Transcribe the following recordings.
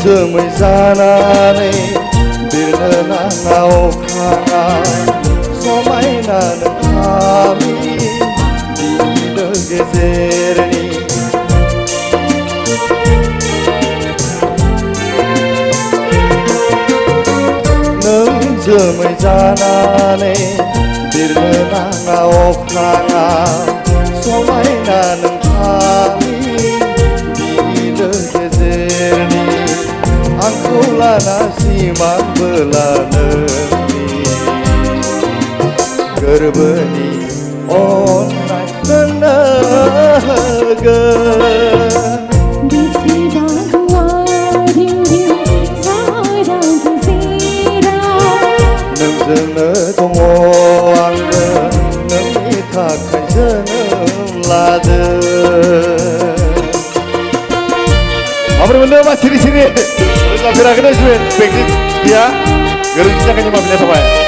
जोमै जानानै बिरनो नाङा अख्राङा समायना नोंथांनि बिलो गेजेरनि नों जोमै जानानै बिरनो नाङा अख्राङा समायना नोंथांनि बिलो गेजेरनि आंखौ लाना सिमांबो लानोनि गोरबोनि अननाय नोंनो होगोन नोंजोंनो दङ आंबो नोंनि थाखाय जोनोम लादों माबोरै मोनदों मा सिरि सिरि रोजाबफेराखैनो प्रेक्टिस गैया गोरोन्थि थाखायनो माफिनाय थाबाय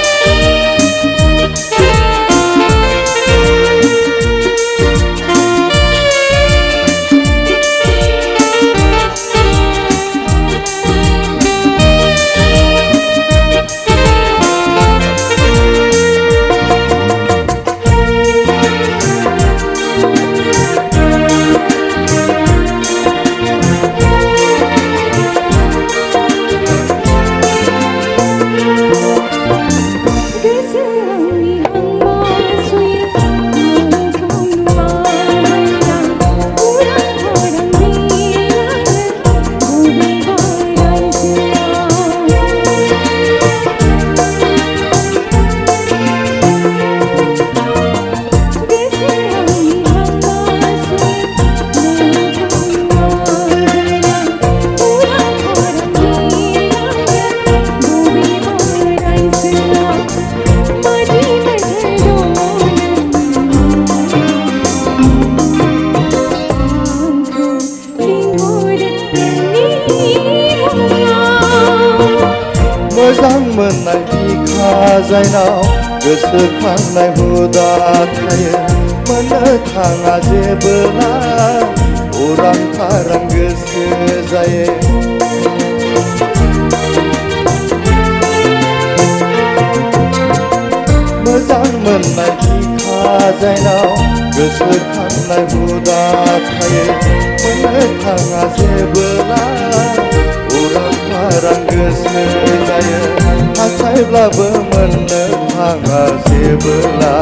मोजां मोननाय बिखा जायनाव गोसोखांनाय हुदा थायो मोननो थाङा जेबोला उरां फारां गोसो जायो मोजां मोननाय बिखा जायनाव गोसोखांनाय हुदा थायो मोननो थाङा जेबोला उरां फारां गोसो जायो हास्थायब्लाबो मोननो थाङा जेबोला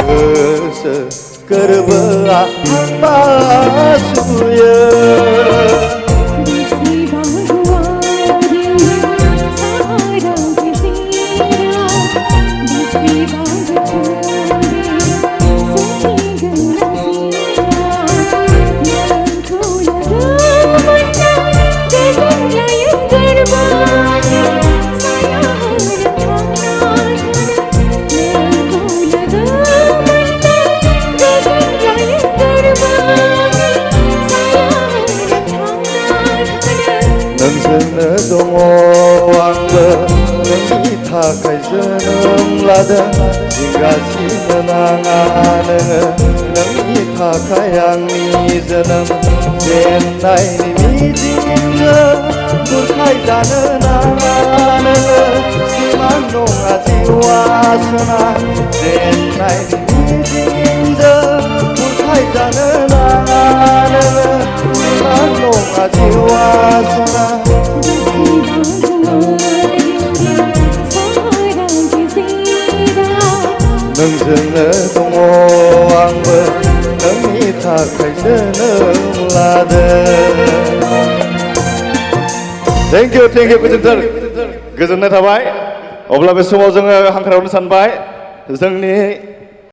गोसो गोरबोआ आंबासुयो नोंजोंनो दङ आंबो नोंनि थाखाय जोनोम लादों जिंगासिनो नाङा नोङो नोंनि थाखाय आंनि जोनोम जेननायनि मिजिंजों बुरखायजानो नाङा नोङो सिमां नङा जिउआ सोना जेननायनि मिजिंजों बुरखायजानो नाङा नोङो सिमां नङा जिउआ सोना नोंजोंनो दङ आंबो नोंनि थाखाय जोनोम लादों थेंक इउ गोजोन्थों गोजोननाय थाबाय अब्ला बे समाव जोङो हांख्रायहरनो सानबाय जोंनि